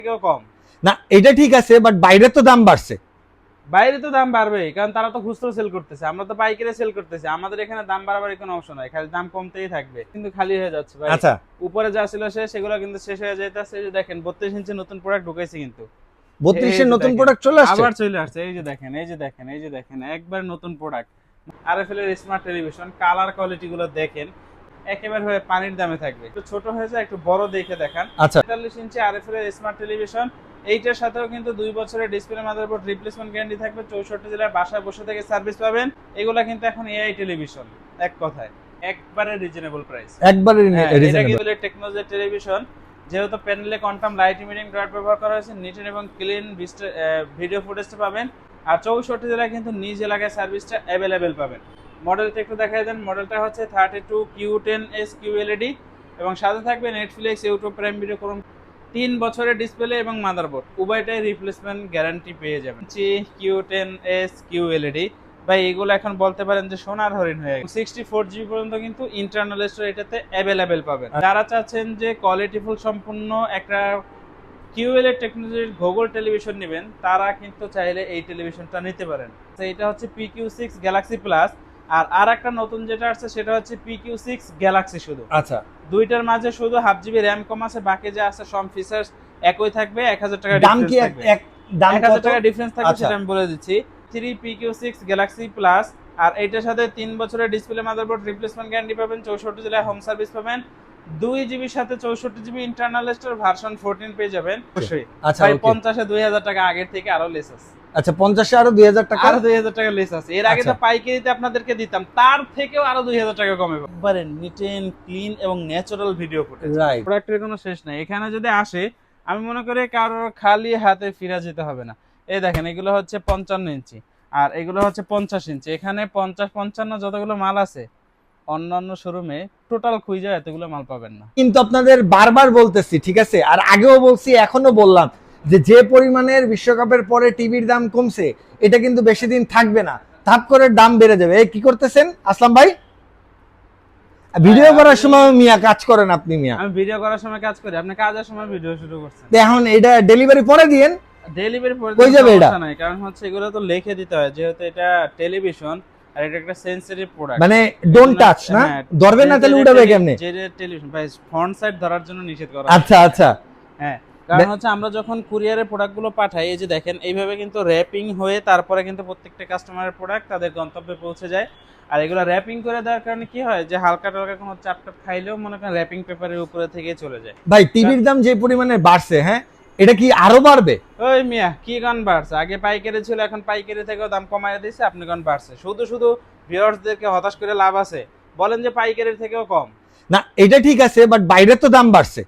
থেকেও কম। না এটা ঠিক আছে, বাট বাইরে তো দাম বাড়ছে। বাইরে তো দাম বাড়বে, কারণ তারা তো খুচরো সেল করতেছে, আমরা তো পাইকারি সেল করতেছি। আমাদের এখানে দাম বাড়াবার কোনো অংশ নাই, খালি দাম কমতেই থাকবে, কিন্তু খালি হয়ে যাচ্ছে ভাই। আচ্ছা, উপরে যা ছিল সেগুলো কিন্তু শেষ হয়ে যাইতেছে। এই যে দেখেন 32 ইঞ্চি নতুন প্রোডাক্ট ঢুকাইছে কিন্তু। এই 32 এর যে নতুন দেখেন, প্রোডাক্ট চলে আসছে। আবার চলে আসছে। এই যে দেখেন, এই যে দেখেন, এই যে দেখেন, একবার নতুন প্রোডাক্ট। আরএফএল এর স্মার্ট টেলিভিশন, কালার কোয়ালিটি গুলো দেখেন, একেবারে হয়ে পানির দামে থাকবে। একটু ছোট হয়েছে, একটু বড় দেখে দেখান। আচ্ছা 43 ইঞ্চি আরএফএল এর স্মার্ট টেলিভিশন, এইটার সাথেও কিন্তু 2 বছরের ডিসপ্লে, মাদারবোর্ড রিপ্লেসমেন্ট গ্যারান্টি থাকবে। 64 জেলায় বাসায় বসে থেকে সার্ভিস পাবেন। এগুলা কিন্তু এখন এআই টেলিভিশন, এক কথায় একবারে রিজনেবল প্রাইস। একবারে এটা রিজনেবল। কিন্তু টেকনোলজি টেলিভিশন, যেহেতু প্যানেলে কোয়ান্টাম লাইট ইমিটিং ডট ব্যবহার করা হয়েছে, নিট এবং ক্লিন ভিডিও ফুটেজটা পাবেন। আর 64 জেলায় কিন্তু নিজ এলাকায় সার্ভিসটা অ্যাভেলেবেল পাবেন। মডেলটা একটু দেখাই দেন। মডেলটা হচ্ছে 32Q10S QLED এবং সাথে থাকবে নেটফ্লিক্স, ইউটিউব প্রাইম ভিডিও, করুন 3 বছরের ডিসপ্লে এবং মাদারবোর্ড উভয়টাই রিপ্লেসমেন্ট গ্যারান্টি পেয়ে যাবেন। Q10S QLED ভাই, এগুলো এখন বলতে পারেন যে সোনার হরিণ হয়ে গেছে। 64GB পর্যন্ত কিন্তু ইন্টারনাল স্টোরেজ এটাতে অ্যাভেলেবেল পাবেন। যারা চাচ্ছেন যে কোয়ালিটিফুল সম্পূর্ণ একটা কিউএলএড টেকনোলজির গুগল টেলিভিশন নেবেন, তারা কিন্তু চাইলে এই টেলিভিশনটা নিতে পারেন। তো এটা হচ্ছে PQ6 গ্যালাক্সি প্লাস। আর একটা নতুন যেটা আসছে সেটা হচ্ছে PQ6 গ্যালাক্সি শুধু। আচ্ছা, দুইটার মাঝে শুধু 1/2 GB র্যাম কম আছে, বাকি যা আছে সব ফিচার্স একই থাকবে। 1000 টাকা দাম কি ডিফারেন্স থাকবে। দাম 1000 কত? টাকা ডিফারেন্স থাকবে, আচ্ছা, সেটা আমি বলে দিচ্ছি। 3PQ6 গ্যালাক্সি প্লাস, আর এইটার সাথে 3 বছরের ডিসপ্লে, মাদারবোর্ড রিপ্লেসমেন্ট গ্যারান্টি পাবেন। 64 জেলায় হোম সার্ভিস পাবেন। 2GB সাথে 64GB ইন্টারনাল স্টোর ভার্সন 14 পেয়ে যাবেন। অবশ্যই আচ্ছা, ভাই, ওকে। 50 এ 2000 টাকা আগের থেকে আরো লেস আছে। আচ্ছা 50 এ আরো 2000 টাকা। আরো 2000 টাকা লেস আছে। এর আগে তো আচ্ছা। পাইকারিতে আপনাদেরকে দিতাম, তার থেকেও আরো 2000 টাকা কমে পাবেন। নিট এন্ড ক্লিন এবং ন্যাচারাল ভিডিও ফুটেজ। রাইট। প্রোডাক্টের কোনো শেষ নাই। এখানে যদি আসে, আমি মনে করি কারোর খালি হাতে ফিরে যেতে হবে না। এই দেখেন, এগুলো হচ্ছে 55 ইঞ্চি আর এগুলো হচ্ছে 50 ইঞ্চি। এখানে 50 55 যতগুলো মাল আছে, অন্যান্য শোরুমে টোটাল খুঁজে এতগুলো মাল পাবেন না। কিন্তু আপনাদের বারবার বলতেছি, ঠিক আছে, আর আগেও বলছি, এখনো বললাম, যে পরিমাণের বিশ্বকাপের পরে টিভির দাম কমছে, এটা কিন্তু বেশি দিন থাকবে না, ধাপ করে দাম বেড়ে যাবে। কি করতেছেন আসলাম ভাই? ভিডিও করার সময় মিয়া কাজ করেন আপনি মিয়া। আমি ভিডিও করার সময় কাজ করি, আপনি কাজের সময় ভিডিও শুরু করছেন। এখন এটা ডেলিভারি পরে দিয়েন। ডেলিভারি পরে কই যাবে এটা? নাই, কারণ হচ্ছে এগুলো তো লিখে দিতে হয়, যেহেতু এটা টেলিভিশন আর এটা একটা সেন্সিটিভ প্রোডাক্ট। মানে ডোন্ট টাচ না, ধরবে না তাহলে উঠাবে কেমনে? যে টেলিভিশন ভাই, ফ্রন্ট সাইড ধরার জন্য নিষেধ করা। আচ্ছা আচ্ছা। হ্যাঁ, কারণ হচ্ছে আমরা যখন কুরিয়ারের প্রোডাক্টগুলো পাঠাই, এই যে দেখেন এইভাবে কিন্তু র‍্যাপিং হয়ে তারপরে কিন্তু প্রত্যেকটা কাস্টমারের প্রোডাক্ট তাদের গন্তব্যে পৌঁছে যায়। আর এগুলো র‍্যাপিং করে দেওয়ার কারণে কি হয়, যে হালকা টালকা কোনো চাপ টাপ খাইলেও মনে করেন র‍্যাপিং পেপারের উপরে থেকে চলে যায়। ভাই টিভির দাম যে পরিমাণে বাড়ছে, হ্যাঁ, এটা কি আরো বাড়বে? ওই মিয়া, কি গান বাড়ছে? আগে পাইকারি ছিল, এখন পাইকারি থেকেও দাম কমায় দিয়েছে, আপনি গান বাড়ছে। শুধু শুধু ভিউয়ার্সদেরকে হতাশ করে লাভ আছে? বলেন যে পাইকারির থেকেও কম। না এটা ঠিক আছে, বাট বাইরে তো দাম বাড়ছে।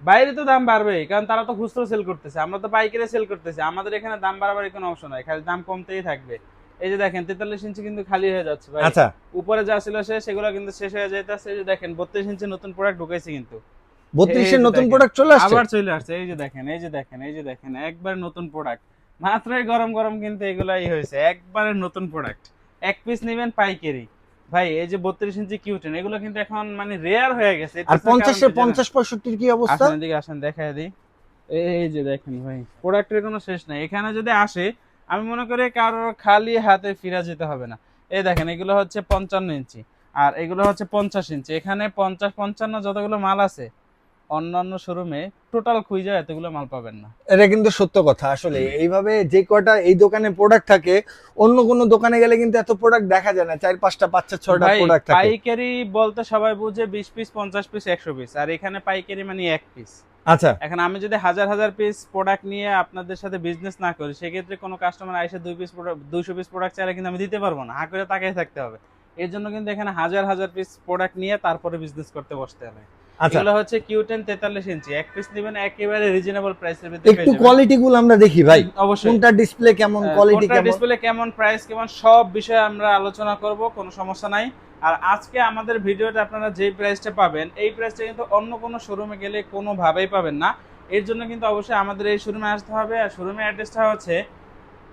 বাইরে তো দাম বাড়বে, কারণ তারা তো খুচরো সেল করতেছে, আমরা তো পাইকারি সেল করতেছি। আমাদের এখানে দাম বাড়াবার কোনো অংশ নাই, খালি দাম কমতেই থাকবে। এই যে দেখেন 43 ইঞ্চি কিন্তু খালি হয়ে যাচ্ছে ভাই। আচ্ছা, উপরে যা ছিল সেগুলো কিন্তু শেষ হয়ে যাইতেছে। এই যে দেখেন 32 ইঞ্চি নতুন প্রোডাক্ট ঢুকাইছে কিন্তু। 32 এর এই যে নতুন দেখেন, প্রোডাক্ট চলে আসছে। আবার চলে আসছে। এই যে দেখেন, এই যে দেখেন, এই যে দেখেন, একবার নতুন প্রোডাক্ট। মাত্রই গরম গরম কিন্তু এগুলাই হয়েছে, একবারে নতুন প্রোডাক্ট। এক পিস নেবেন পাইকারি ভাই। এই যে 32 ইঞ্চি Q10, এগুলো কিন্তু এখন মানে রেয়ার হয়ে গেছে। আর 50 এর 50 65 কি অবস্থা? আসেন এদিকে, আসেন দেখায় দিই। এই যে দেখেন ভাই, প্রোডাক্টের কোনো শেষ নাই। এখানে যদি আসে, আমি মনে করি কারোর খালি হাতে ফিরে যেতে হবে না। এই দেখেন, এগুলো হচ্ছে 55 ইঞ্চি আর এগুলো হচ্ছে 50 ইঞ্চি। এখানে 50 55 যতগুলো মাল আছে, অন্যান্য শোরুমে টোটাল খুঁজে এতগুলো মাল পাবেন না। এটা কিন্তু সত্য কথা। আসলে এইভাবে যে কয়টা এই দোকানে প্রোডাক্ট থাকে, অন্য কোনো দোকানে গেলে কিন্তু এত প্রোডাক্ট দেখা যায় না। 4 5টা 5টা 6টা প্রোডাক্ট থাকে। পাইকারি বলতে সবাই বুঝে 20 পিস 50 পিস 100 পিস, আর এখানে পাইকারি মানে 1 পিস। আচ্ছা, এখন আমি যদি হাজার হাজার পিস প্রোডাক্ট নিয়ে আপনাদের সাথে বিজনেস না করি, সেক্ষেত্রে কোনো কাস্টমার এসে 200 পিস প্রোডাক্ট চাইলে কিন্তু আমি দিতে পারবো না, হা করে তাকিয়ে থাকতে হবে। এর জন্য কিন্তু এখানে হাজার হাজার পিস প্রোডাক্ট নিয়ে তারপরে বিজনেস করতে বসতে হবে। আচ্ছা, এগুলো হচ্ছে Q10 43 ইঞ্চি, এক পিস নেবেন একেবারে রিজনেবল প্রাইসের ভিতরে একটু কোয়ালিটি গুলো আমরা দেখি ভাই। অবশ্যই কোনটা ডিসপ্লে কেমন, কোয়ালিটি কোনটা কেমন, ডিসপ্লে কেমন, প্রাইস কেমন, সব বিষয়ে আমরা আলোচনা করব, কোনো সমস্যা নাই। আর আজকে আমাদের ভিডিওতে আপনারা যে প্রাইসটা পাবেন, এই প্রাইসটা কিন্তু অন্য কোনো শোরুমে গেলে কোনোভাবেই পাবেন না। এর জন্য কিন্তু অবশ্যই আমাদের এই শোরুমে আসতে হবে। আর শোরুমের অ্যাড্রেসটা হচ্ছে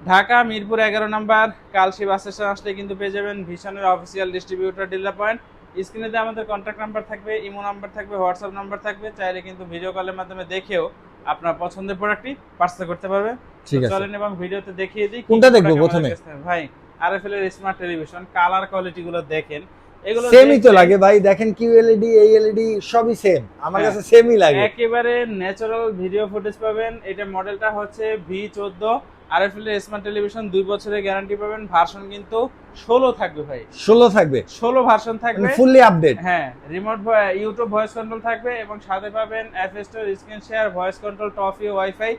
ঢাকা মিরপুর 11 নম্বর কালশী বাস স্টেশন আসলে কিন্তু পেয়ে যাবেন ভিশনের অফিসিয়াল ডিস্ট্রিবিউটর ডিলার পয়েন্ট। স্ক্রিনে আমাদের কন্ট্যাক্ট নাম্বার থাকবে, ইমো নাম্বার থাকবে, হোয়াটসঅ্যাপ নাম্বার থাকবে। চাইলে কিন্তু ভিডিও কলের মাধ্যমে দেখেও আপনার পছন্দের প্রোডাক্টটি পারচেজ করতে পারবেন। ঠিক আছে, চলেন এবং ভিডিওতে দেখিয়ে দিই কোনটা দেখবো প্রথমে। ভাই আরএফএল এর স্মার্ট টেলিভিশন কালার কোয়ালিটি গুলো দেখেন, এগুলো সেমই তো লাগে ভাই, দেখেন কিউ এলইডি এই এলইডি সবই সেম, আমার কাছে সেমই লাগে। একেবারে ন্যাচারাল ভিডিও ফুটেজ পাবেন। এটা মডেলটা হচ্ছে V14 আরএফএল এর স্মার্ট টেলিভিশন, 2 বছরের গ্যারান্টি পাবেন। ভার্সন কিন্তু 16 থাকবে ভাই, 16 থাকবে, 16 ভার্সন থাকবে, ফুললি আপডেট। হ্যাঁ, রিমোট ইউটিউব ভয়েস কন্ট্রোল থাকবে এবং সাথে পাবেন FS store, screen share, voice control, toffee, wifi,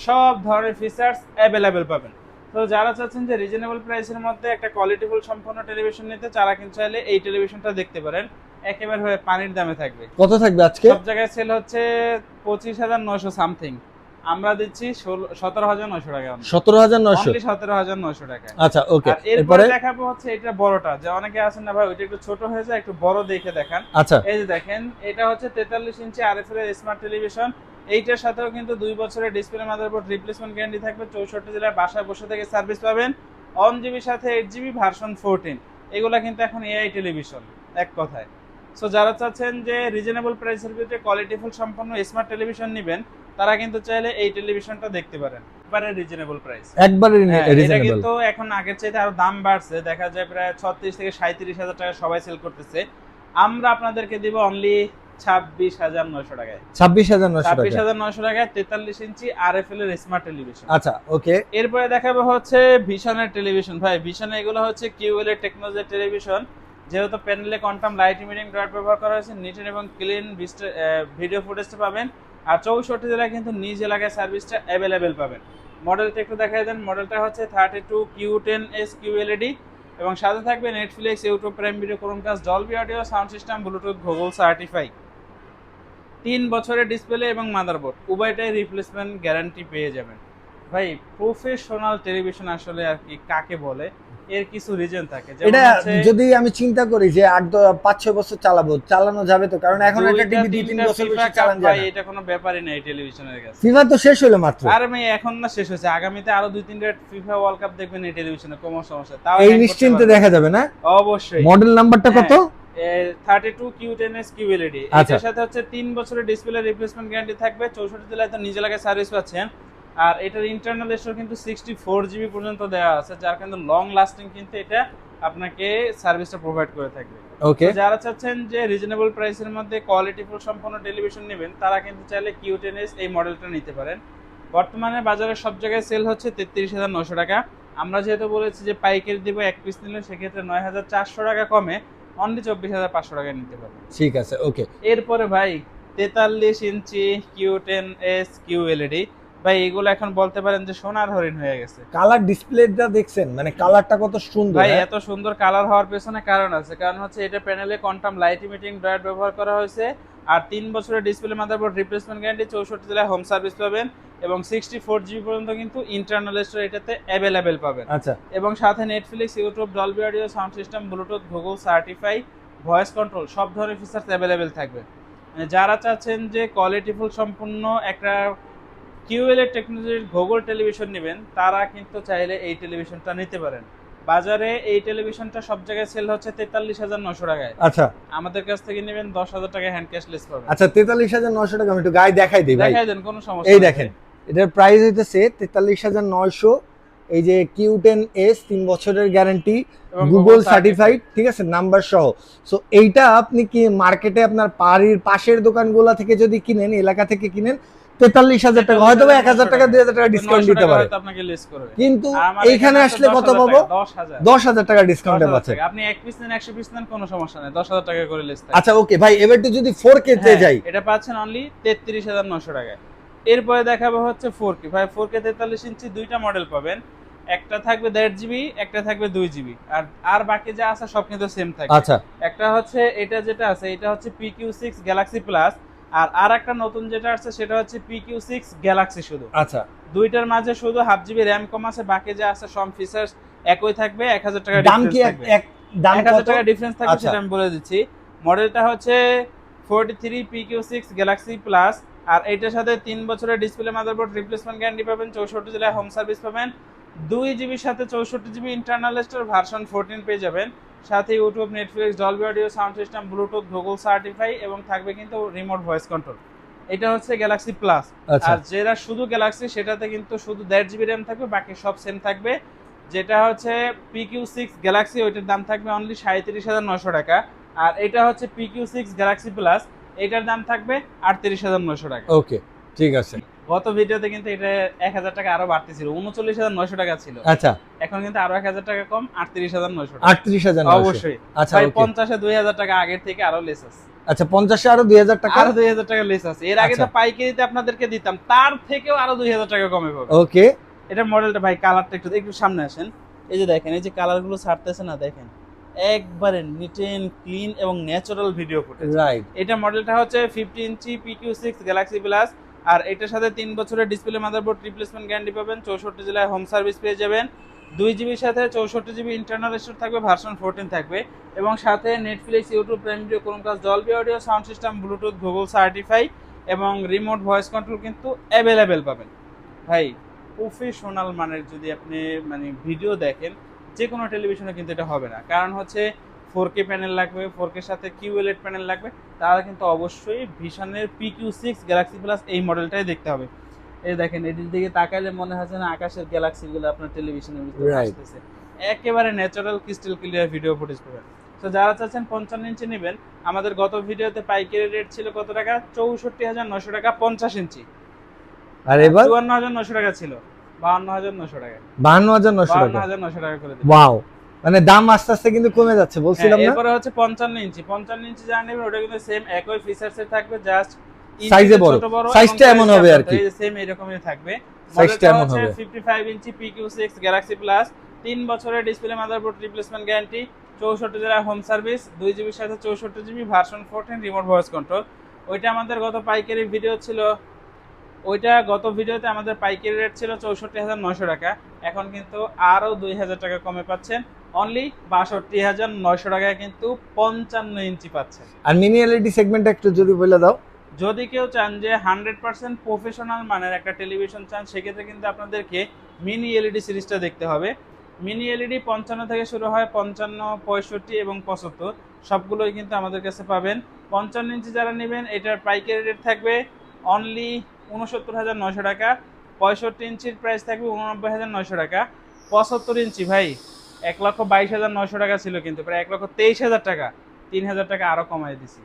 সব ধরনের ফিচার্স অ্যাভেলেবেল পাবেন। তো যারা চাচ্ছেন যে রিজনেবল প্রাইসের মধ্যে একটা কোয়ালিটিফুল সম্পন্ন টেলিভিশন নিতে, তারা কিন্তু চাইলে এই টেলিভিশনটা দেখতে পারেন। একেবারে হয়ে পানির দামে থাকবে। কত থাকবে আজকে? সব জায়গায় সেল হচ্ছে 25,900 সামথিং, আমরা দিচ্ছি 17,900 টাকা। 17,900, 17,900 টাকা। আচ্ছা ওকে। এরপরে দেখাবো হচ্ছে এটা বড়টা, যে অনেকে আছেন না ভাই ওইটা একটু ছোট হয়ে যায়, একটু বড় দেখে দেখান। আচ্ছা, এই যে দেখেন, এটা হচ্ছে 43 ইঞ্চি আরএফএল এর স্মার্ট টেলিভিশন। এইটার সাথেও কিন্তু 2 বছরের ডিসপ্লে, মাদারবোর্ড রিপ্লেসমেন্ট গ্যারান্টি থাকবে। 64 জেলায় বাসায় বসে থেকে সার্ভিস পাবেন। 1 GB সাথে 8 GB, ভার্সন 14। এগুলা কিন্তু এখন এআই টেলিভিশন এক কথায়। সো যারা চাচ্ছেন যে রিজনেবল প্রাইসের ভিতরে কোয়ালিটিফুল সম্পন্ন স্মার্ট টেলিভিশন নেবেন, তারা কিন্তু চাইলে এই টেলিভিশনটা দেখতে পারেন। একবারে রিজনেবল প্রাইস, একবারে এটা রিজনেবল। কিন্তু এখন আগের চাইতে আরো দাম বাড়ছে, দেখা যায় প্রায় 36 থেকে 37,000 টাকা সবাই সেল করতেছে। আমরা আপনাদেরকে দিব অনলি 26,900 টাকায়। 26,900 টাকা, 26,900 টাকায় 43 ইঞ্চি আরএফএল এর স্মার্ট টেলিভিশন। আচ্ছা ওকে। এরপরে দেখাবো হচ্ছে ভিশনের টেলিভিশন। ভাই ভিশনে এগুলো হচ্ছে কিউএল এর টেকনোলজি টেলিভিশন। যেহেতু প্যানেলে কোয়ান্টাম লাইট ইমিটিং ডট ব্যবহার করা হয়েছে, নিটেন এবং ক্লিন ভিডিও ফুটেজটা পাবেন। আর 64 জেলায় কিন্তু নিজ এলাকায় সার্ভিসটা অ্যাভেলেবেল পাবেন। মডেলটা একটু দেখাই দেন। মডেলটা হচ্ছে 32Q10S QLED এবং সাথে থাকবে Netflix, YouTube prime video, Chromecast, Dolby audio, sound system, Bluetooth, Google certify. 3 বছরের ডিসপ্লে এবং মাদারবোর্ড উভয়টাই রিপ্লেসমেন্ট গ্যারান্টি পেয়ে যাবেন। ভাই প্রফেশনাল টেলিভিশন আসলে আর কি কাকে বলে, এর কিছু রিজন থাকে। এটা যদি আমি চিন্তা করি যে 5-6 বছর চালানো যাবে তো, কারণ এখন একটা টিভি 2-3 বছর বেশি চালানো যায় না। এটা কোনো ব্যাপারই না এই টেলিভিশনের কাছে। ফিফা তো শেষ হলো মাত্র। আরে ভাই এখন না শেষ হয়েছে, আগামীতে আরো 2-3টা ফিফা ওয়ার্ল্ড কাপ দেখবেন এই টেলিভিশনে, কোনো সমস্যা। তাও এই নিশ্চিন্তে দেখা যাবে না? অবশ্যই। মডেল নাম্বারটা কত? 32Q10S QLED। এটার সাথে হচ্ছে 3 বছরের ডিসপ্লে রিপ্লেসমেন্ট গ্যারান্টি থাকবে। 64 জেলায় তো নিজ এলাকায় সার্ভিস পাচ্ছেন। আর এটার ইন্টারনাল স্টোর কিন্তু 64 GB পর্যন্ত দেওয়া আছে, যার কিন্তু লং লাস্টিং কিন্তু এটা আপনাকে সার্ভিসটা প্রোভাইড করে থাকবে। ওকে, যারা চাচ্ছেন যে রিজনেবল প্রাইসের মধ্যে কোয়ালিটিফুল সম্পন্ন টেলিভিশন নেবেন, তারা কিন্তু চাইলে Q10S এই মডেলটা নিতে পারেন। বর্তমানে বাজারে সব জায়গায় সেল হচ্ছে 33,900 টাকা। আমরা যেহেতু বলেছি যে পাইকারি দিব, এক পিস নিলে সেক্ষেত্রে 9,400 টাকা কমে অনলি 24,500 টাকায় নিতে পারবেন। ঠিক আছে ওকে। এরপরে ভাই 43 ইঞ্চি Q10S QLED। ভাই এগুলো এখন বলতে পারেন যে সোনার হরিণ হয়ে গেছে। কালার ডিসপ্লেটা দেখছেন, মানে কালারটা কত সুন্দর ভাই। এত সুন্দর কালার হওয়ার পেছনে কারণ আছে, কারণ হচ্ছে এটা প্যানেলে কোয়ান্টাম লাইট ইমিটিং ডায়োড ব্যবহার করা হয়েছে। আর 3 বছরের ডিসপ্লে, মাদারবোর্ড রিপ্লেসমেন্ট গ্যারান্টি, 64 জেলায় হোম সার্ভিস পাবেন এবং 64 GB পর্যন্ত কিন্তু ইন্টারনাল স্টোর এটাতে অ্যাভেলেবেল পাবেন। আচ্ছা, এবং সাথে Netflix, YouTube, Dolby audio, sound system, Bluetooth, Google certify, voice control, সব ধরনের ফিচার্স অ্যাভেলেবেল থাকবে। মানে যারা চাচ্ছেন যে কোয়ালিটিফুল সম্পূর্ণ একটা কিউএল এর টেকনোলজির গুগল টেলিভিশন নেবেন, তারা কিন্তু চাইলে এই টেলিভিশনটা নিতে পারেন। বাজারে এই টেলিভিশনটা সব জায়গায় সেল হচ্ছে 43,900 টাকায়। আচ্ছা, আমাদের কাছ থেকে নেবেন 10,000 টাকা হ্যান্ড ক্যাশলেস পাবেন। আচ্ছা 43,900 টাকা। আমি একটু গায়ে দেখাই দিই ভাই, দেখাই দেন, কোনো সমস্যা এই নেই। দেখেন এটার প্রাইস হইতেছে 43,900। এই যে Q10S 3 বছরের গ্যারান্টি, গুগল সার্টিফাইড, ঠিক আছে, নাম্বার সহ। সো এইটা আপনি কি মার্কেটে আপনার বাড়ির পাশের দোকানগুলা থেকে যদি কিনেন, এলাকা থেকে কিনেন, 43,000 টাকা, হয়তো 1,000 টাকা 2,000 টাকা ডিসকাউন্ট দিতে পারে, কিন্তু এইখানে আসলে কত পাবো? 10,000 টাকা ডিসকাউন্টে পাচ্ছেন। আপনি এক পিস নেন, 100 পিস নেন, কোনো সমস্যা নেই, 10,000 টাকা করে লেস থাকে। আচ্ছা ওকে ভাই, এবার তো যদি 4K তে যাই, এটা পাচ্ছেন অনলি 33,900 টাকায়। এরপরে দেখাবো হচ্ছে 4K। ভাই 4K 43 ইঞ্চি দুইটা মডেল পাবেন, একটা থাকবে 1.5 GB, একটা থাকবে 2 GB, আর বাকি যা আছে সব কিন্তু সেম থাকবে। আচ্ছা, একটা হচ্ছে এটা যেটা আছে এটা হচ্ছে PQ6 Galaxy Plus, আর একটা নতুন যেটা আছে সেটা হচ্ছে PQ6 Galaxy শুধু। আচ্ছা, দুইটার মাঝে শুধু 1/2 GB RAM কম আছে, বাকি যা আছে সব ফিচার্স একই থাকবে। 1,000 টাকা দাম কি ডিফারেন্স থাকবে। দাম 1,000 কত টাকা ডিফারেন্স থাকবে, আচ্ছা, সেটা আমি বলে দিচ্ছি। মডেলটা হচ্ছে 43 PQ6 Galaxy Plus, আর এটার সাথে 3 বছরের ডিসপ্লে, মাদারবোর্ড রিপ্লেসমেন্ট গ্যারান্টি পাবেন, 64 জেলায় হোম সার্ভিস পাবেন, 2 GB সাথে 64 GB ইন্টারনাল স্টোর, ভার্সন 14 পেয়ে যাবেন। সাথে YouTube, Netflix, Dolby audio, sound system, Bluetooth, Google certify এবং থাকবে কিন্তু রিমোট ভয়েস কন্ট্রোল। এটা হচ্ছে গ্যালাক্সি প্লাস। আচ্ছা আর যেটা শুধু গ্যালাক্সি সেটাতে কিন্তু শুধু 1.5 জিবি র্যাম থাকবে, বাকি সব সেম থাকবে। যেটা হচ্ছে PQ6 গ্যালাক্সি, ওইটার দাম থাকবে অনলি 37,900 টাকা। আর এটা হচ্ছে PQ6 গ্যালাক্সি প্লাস, এটার দাম থাকবে 38,900 টাকা। ওকে ঠিক আছে। গত ভিডিওতে কিন্তু এটা 1,000 টাকা আরো বাড়তেছিল, 39,900 টাকা ছিল। আচ্ছা এখন কিন্তু আরো 1,000 টাকা কম, 38,900 টাকা। 38,000 অবশ্যই আচ্ছা ভাই, ওকে 50-এ 2,000 টাকা আগের থেকে আরো লেস আছে। আচ্ছা 50-এ আরো 2,000 টাকা। আরো 2,000 টাকা লেস আছে। এর আগে তো আচ্ছা। পাইকারিতে আপনাদেরকে দিতাম, তার থেকেও আরো 2,000 টাকা কমে পাবে। ওকে এটা মডেলটা ভাই, কালারটা একটু একটু সামনে আসেন। এই যে দেখেন, এই যে কালার গুলো ছাড়তেছে না, দেখেন একবারে নিট এন্ড ক্লিন এবং ন্যাচারাল ভিডিও ফুটেজ। রাইট এটা মডেলটা হচ্ছে 50 ইঞ্চি PQ6 গ্যালাক্সি প্লাস। আর এটার সাথে 3 বছরের ডিসপ্লে মাদারবোর্ড রিপ্লেসমেন্ট গ্যারান্টি পাবেন, 64 জেলায় হোম সার্ভিস পেয়ে যাবেন। 2 জিবির সাথে 64 জিবি ইন্টারনাল স্টোরেজ থাকবে, ভার্সন 14 থাকবে। এবং সাথে Netflix, YouTube, prime video, Chromecast, Dolby audio, sound system, Bluetooth, Google certify এবং রিমোট ভয়েস কন্ট্রোল কিন্তু অ্যাভেলেবেল পাবেন। ভাই প্রফেশনাল মানের যদি আপনি মানে ভিডিও দেখেন, যে কোনো টেলিভিশনে কিন্তু এটা হবে না। কারণ হচ্ছে 4K প্যানেল লাগবে, 4K এর সাথে QLED প্যানেল লাগবে। তারা কিন্তু অবশ্যই ভিশনের PQ6 গ্যালাক্সি প্লাস এই মডেলটাই দেখতে হবে। এই দেখেন, এটির দিকে তাকাইলে মনে হচ্ছে না আকাশের গ্যালাক্সিগুলো আপনার টেলিভিশনের ভিতরে Right. আসতেছে। একেবারে natural crystal clear video footage পাবেন। তো যারা চাচ্ছেন 55 ইঞ্চি নেবেন, আমাদের গত ভিডিওতে পাইকারি রেট ছিল কত টাকা? 64,900 টাকা 50 ইঞ্চি। আর এবার 54,900 টাকা ছিল, 52,900 টাকা। 52,900 টাকা। 52,900 টাকা করে দিন। ওয়াও, মানে দাম আস্তে আস্তে কিন্তু কমে যাচ্ছে বলছিলাম না। এরপরে হচ্ছে 55 ইঞ্চি। 55 ইঞ্চি যারা নেবেন ওটা কিন্তু সেম একই ফিচারস এর থাকবে, জাস্ট সাইজে বড়, সাইজটা এমন হবে আর কি, সেম এরকমই থাকবে। সাইজটা এমন হবে। 55 ইঞ্চি PQ6 গ্যালাক্সি প্লাস, 3 বছরের ডিসপ্লে মাদারবোর্ড রিপ্লেসমেন্ট গ্যারান্টি, 64 জেলার হোম সার্ভিস, 2 জিবির সাথে 64 GB, version 14, remote voice control. ওইটা আমাদের গত পাইকারি ভিডিও ছিল, ওইটা গত ভিডিওতে আমাদের পাইকারি রেট ছিল 64,900 টাকা। এখন কিন্তু আরো 2,000 টাকা কমে পাচ্ছেন, অনলি 62,900 টাকায় কিন্তু 55 ইঞ্চি পাচ্ছেন। আর মিনি এলইডি সেগমেন্টটা একটু যদি বলে দাও। যদি কেউ চান যে 100% প্রফেশনাল মানের একটা টেলিভিশন চান, সেক্ষেত্রে কিন্তু আপনাদেরকে মিনি এলইডি সিরিজটা দেখতে হবে। মিনি এলইডি 55 থেকে শুরু হয়, 55, 65 এবং 75 সবগুলোই কিন্তু আমাদের কাছে পাবেন। 55 ইঞ্চি যারা নেবেন, এটার পাইকারি রেট থাকবে অনলি 69,900 টাকা। 65 ইঞ্চির প্রাইস থাকবে 89,900 টাকা। 75 ইঞ্চি ভাই 1,22,900 টাকা ছিল, কিন্তু প্রায় 1,23,000 টাকা, 3,000 টাকা আরো কমাই দিছি,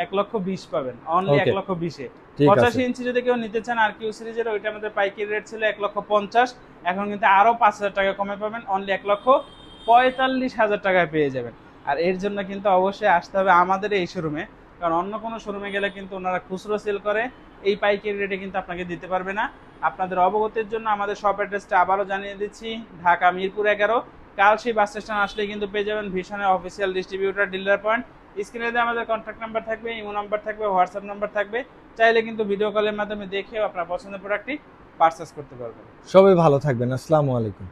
1,20,000 পাবেন, অনলি Okay. 1,20,000-এ। ঠিক আছে 85 ইঞ্চি যদি কেউ নিতে চান আর কিউ সিরিজের, ওইটা আমাদের পাইকারি রেট ছিল 1,50,000, এখন কিন্তু আরো 5,000 টাকা কমে পাবেন, অনলি 1,45,000 টাকায় পেয়ে যাবেন। আর এর জন্য কিন্তু অবশ্যই আসতে হবে আমাদের এই শোরুমে, কারণ অন্য কোনো শোরুমে গেলে কিন্তু ওনারা খুচরো সেল করে, এই পাইকারি রেটে কিন্তু আপনাকে দিতে পারবে না। আপনাদের অবগতির জন্য আমাদের শপ অ্যাড্রেসটা আবারও জানিয়ে দিচ্ছি, ঢাকা মিরপুর 11, কালশী বাস স্টেশন আসলে কিন্তু পেয়ে যাবেন ভিশনের অফিসিয়াল ডিস্ট্রিবিউটর ডিলার পয়েন্ট। স্ক্রিনে দিয়ে আমাদের কন্ট্যাক্ট নাম্বার থাকবে, ইমো নাম্বার থাকবে, হোয়াটসঅ্যাপ নাম্বার থাকবে, চাইলে কিন্তু ভিডিও কলের মাধ্যমে দেখেও আপনার পছন্দের প্রোডাক্টটি পারচেস করতে পারবেন। সবাই ভালো থাকবেন, আসসালামু আলাইকুম।